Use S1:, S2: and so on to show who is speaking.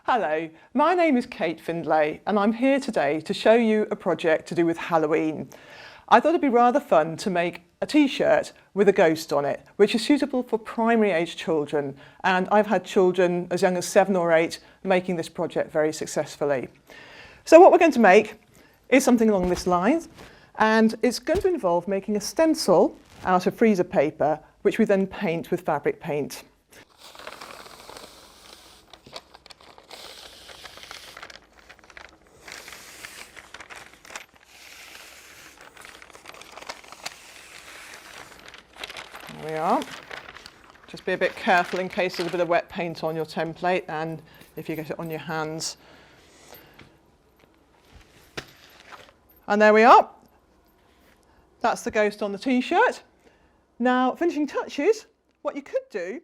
S1: Hello, my name is Kate Findlay and I'm here today to show you a project to do with Halloween. I thought it'd be rather fun to make a t-shirt with a ghost on it, which is suitable for primary age children, and I've had children as young as 7 or 8 making this project very successfully. So what we're going to make is something along this line, and it's going to involve making a stencil out of freezer paper, which we then paint with fabric paint. There we are. Just be a bit careful in case there's a bit of wet paint on your template and if you get it on your hands. And there we are. That's the ghost on the t-shirt. Now, finishing touches, what you could do